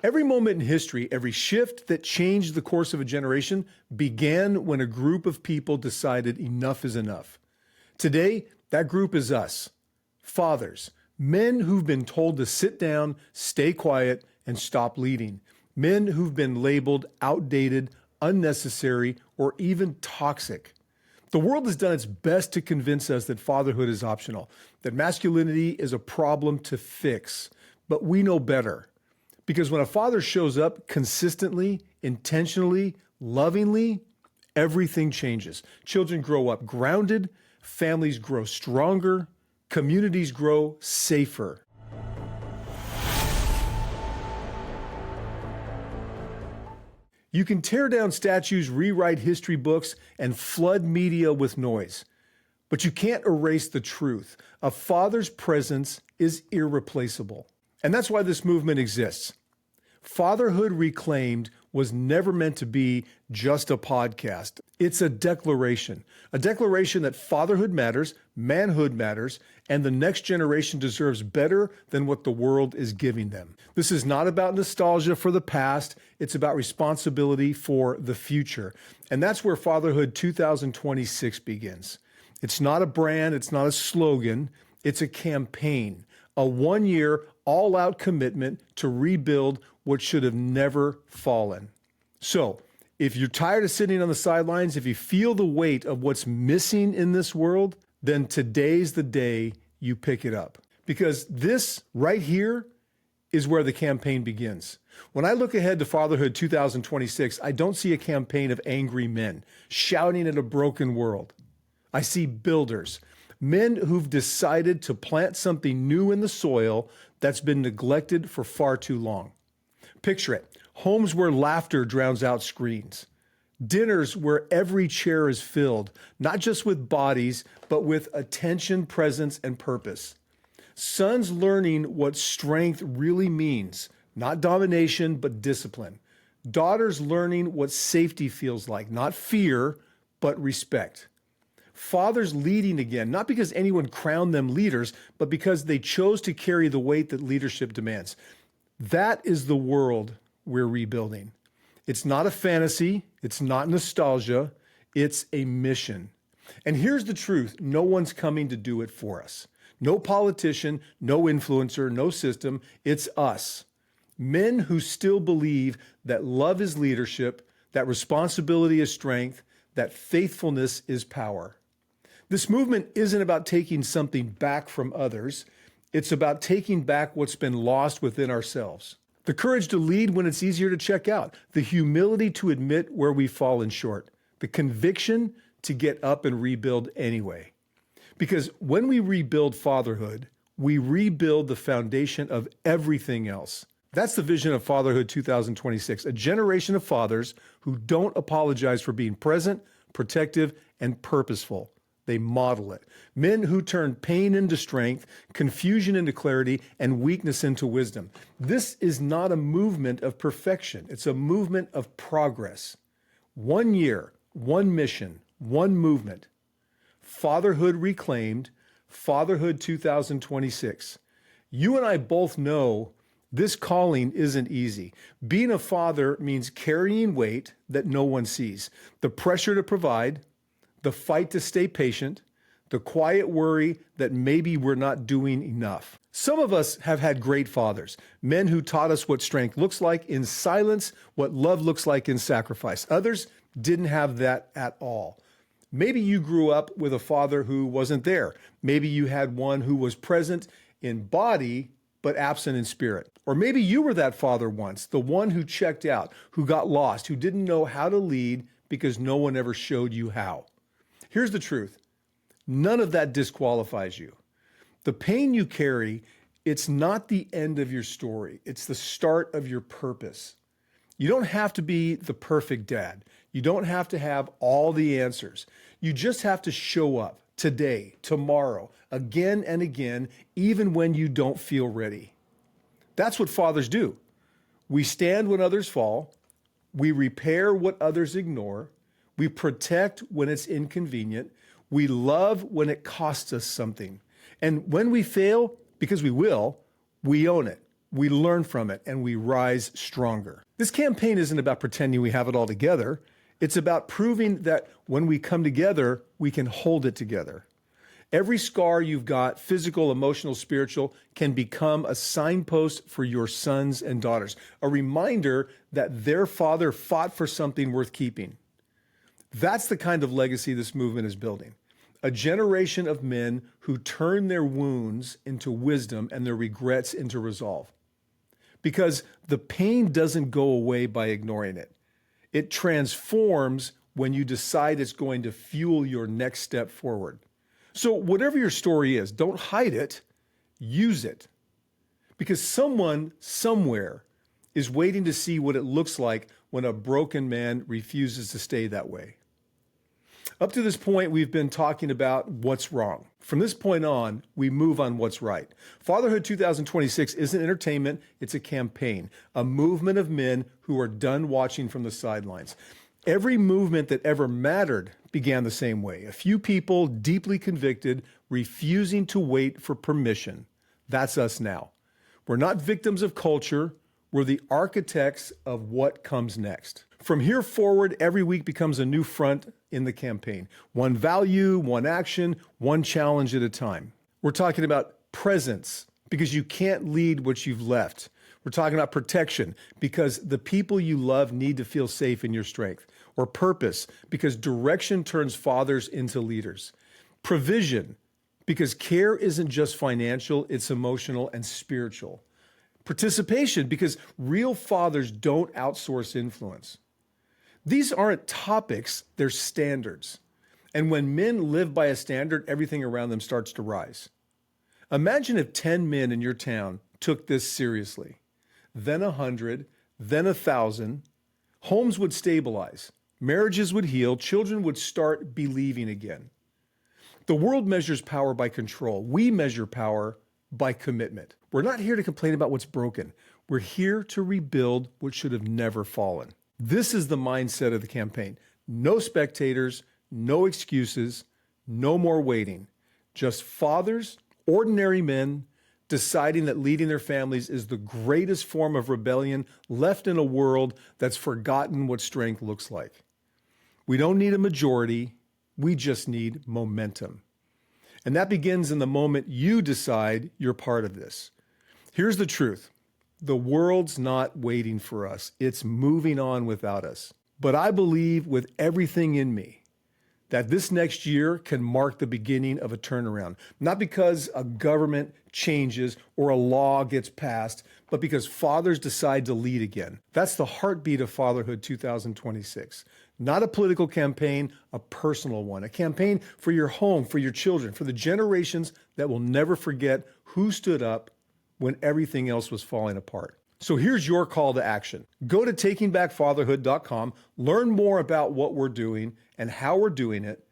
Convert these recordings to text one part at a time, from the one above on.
Every moment in history, every shift that changed the course of a generation began when a group of people decided enough is enough. Today, that group is us, fathers, men who've been told to sit down, stay quiet, and stop leading. Men who've been labeled outdated, unnecessary, or even toxic. The world has done its best to convince us that fatherhood is optional, that masculinity is a problem to fix. But we know better. Because when a father shows up consistently, intentionally, lovingly, everything changes. Children grow up grounded, families grow stronger, communities grow safer. You can tear down statues, rewrite history books, and flood media with noise. But you can't erase the truth. A father's presence is irreplaceable. And that's why this movement exists. Fatherhood Reclaimed was never meant to be just a podcast. It's a declaration that fatherhood matters, manhood matters, and the next generation deserves better than what the world is giving them. This is not about nostalgia for the past. It's about responsibility for the future. And that's where Fatherhood 2026 begins. It's not a brand. It's not a slogan. It's a campaign, a one-year, all-out commitment to rebuild what should have never fallen. So, if you're tired of sitting on the sidelines, if you feel the weight of what's missing in this world, then today's the day you pick it up. Because this right here is where the campaign begins. When I look ahead to Fatherhood 2026, I don't see a campaign of angry men shouting at a broken world. I see builders, men who've decided to plant something new in the soil that's been neglected for far too long. Picture it. Homes where laughter drowns out screens. Dinners where every chair is filled, not just with bodies, but with attention, presence, and purpose. Sons learning what strength really means, not domination, but discipline. Daughters learning what safety feels like, not fear, but respect. Fathers leading again, not because anyone crowned them leaders, but because they chose to carry the weight that leadership demands. That is the world we're rebuilding. It's not a fantasy. It's not nostalgia. It's a mission. And here's the truth. No one's coming to do it for us. No politician, no influencer, no system. It's us. Men who still believe that love is leadership, that responsibility is strength, that faithfulness is power. This movement isn't about taking something back from others. It's about taking back what's been lost within ourselves. The courage to lead when it's easier to check out. The humility to admit where we've fallen short. The conviction to get up and rebuild anyway. Because when we rebuild fatherhood, we rebuild the foundation of everything else. That's the vision of Fatherhood 2026, a generation of fathers who don't apologize for being present, protective, and purposeful. They model it. Men who turn pain into strength, confusion into clarity, and weakness into wisdom. This is not a movement of perfection. It's a movement of progress. 1 year, one mission, one movement. Fatherhood Reclaimed, Fatherhood 2026. You and I both know this calling isn't easy. Being a father means carrying weight that no one sees. The pressure to provide, the fight to stay patient, the quiet worry that maybe we're not doing enough. Some of us have had great fathers, men who taught us what strength looks like in silence, what love looks like in sacrifice. Others didn't have that at all. Maybe you grew up with a father who wasn't there. Maybe you had one who was present in body, but absent in spirit. Or maybe you were that father once, the one who checked out, who got lost, who didn't know how to lead because no one ever showed you how. Here's the truth. None of that disqualifies you. The pain you carry, it's not the end of your story. It's the start of your purpose. You don't have to be the perfect dad. You don't have to have all the answers. You just have to show up today, tomorrow, again and again, even when you don't feel ready. That's what fathers do. We stand when others fall. We repair what others ignore. We protect when it's inconvenient. We love when it costs us something. And when we fail, because we will, we own it. we learn from it, and we rise stronger. This campaign isn't about pretending we have it all together. It's about proving that when we come together, we can hold it together. Every scar you've got, physical, emotional, spiritual, can become a signpost for your sons and daughters, a reminder that their father fought for something worth keeping. That's the kind of legacy this movement is building. A generation of men who turn their wounds into wisdom and their regrets into resolve. Because the pain doesn't go away by ignoring it. It transforms when you decide it's going to fuel your next step forward. So whatever your story is, don't hide it, use it. Because someone somewhere is waiting to see what it looks like when a broken man refuses to stay that way. Up to this point, we've been talking about what's wrong. From this point on, we move on what's right. Fatherhood 2026 isn't entertainment, it's a campaign, a movement of men who are done watching from the sidelines. Every movement that ever mattered began the same way. A few people deeply convicted, refusing to wait for permission. That's us now. We're not victims of culture. We're the architects of what comes next. From here forward, every week becomes a new front in the campaign. One value, one action, one challenge at a time. We're talking about presence, because you can't lead what you've left. We're talking about protection, because the people you love need to feel safe in your strength. Or purpose, because direction turns fathers into leaders. Provision, because care isn't just financial, it's emotional and spiritual. Participation, because real fathers don't outsource influence. These aren't topics, they're standards. And when men live by a standard, everything around them starts to rise. Imagine if 10 men in your town took this seriously. Then 100, then 1,000. Homes would stabilize. Marriages would heal. Children would start believing again. The world measures power by control. We measure power by commitment. We're not here to complain about what's broken. We're here to rebuild what should have never fallen. This is the mindset of the campaign. No spectators, no excuses, no more waiting. Just fathers, ordinary men, deciding that leading their families is the greatest form of rebellion left in a world that's forgotten what strength looks like. We don't need a majority, we just need momentum. And that begins in the moment you decide you're part of this. Here's the truth. The world's not waiting for us. It's moving on without us. But I believe with everything in me that this next year can mark the beginning of a turnaround. Not because a government changes or a law gets passed, but because fathers decide to lead again. That's the heartbeat of Fatherhood 2026. Not a political campaign, a personal one. A campaign for your home, for your children, for the generations that will never forget who stood up when everything else was falling apart. So here's your call to action. Go to takingbackfatherhood.com, learn more about what we're doing and how we're doing it.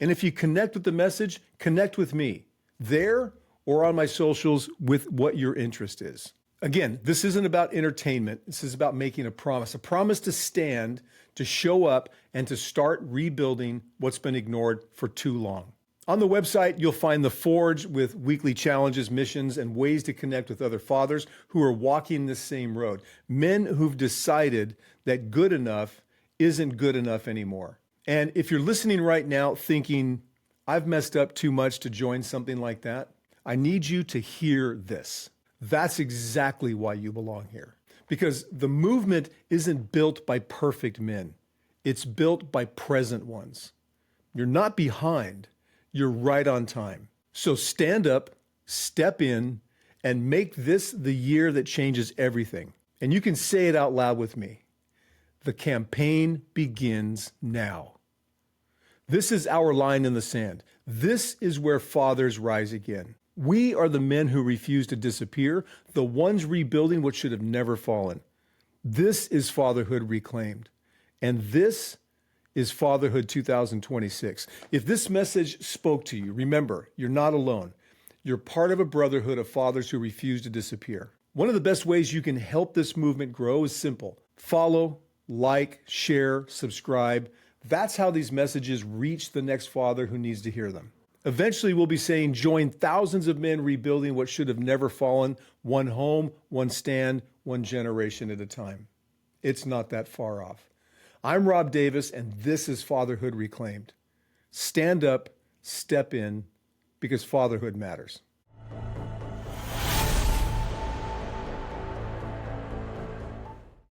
And if you connect with the message, connect with me there or on my socials with what your interest is. Again, this isn't about entertainment. This is about making a promise to stand, to show up, and to start rebuilding what's been ignored for too long. On the website, you'll find the Forge with weekly challenges, missions, and ways to connect with other fathers who are walking this same road. Men who've decided that good enough isn't good enough anymore. And if you're listening right now thinking, I've messed up too much to join something like that, I need you to hear this. That's exactly why you belong here. Because the movement isn't built by perfect men. It's built by present ones. You're not behind. You're right on time. So stand up, step in, and make this the year that changes everything. And you can say it out loud with me. The campaign begins now. This is our line in the sand. This is where fathers rise again. We are the men who refuse to disappear, the ones rebuilding what should have never fallen. This is Fatherhood Reclaimed. And this is Fatherhood 2026. If this message spoke to you, remember, you're not alone. You're part of a brotherhood of fathers who refuse to disappear. One of the best ways you can help this movement grow is simple. Follow, like, share, subscribe. That's how these messages reach the next father who needs to hear them. Eventually, we'll be saying, join thousands of men rebuilding what should have never fallen, one home, one stand, one generation at a time. It's not that far off. I'm Rob Davis, and this is Fatherhood Reclaimed. Stand up, step in, because fatherhood matters.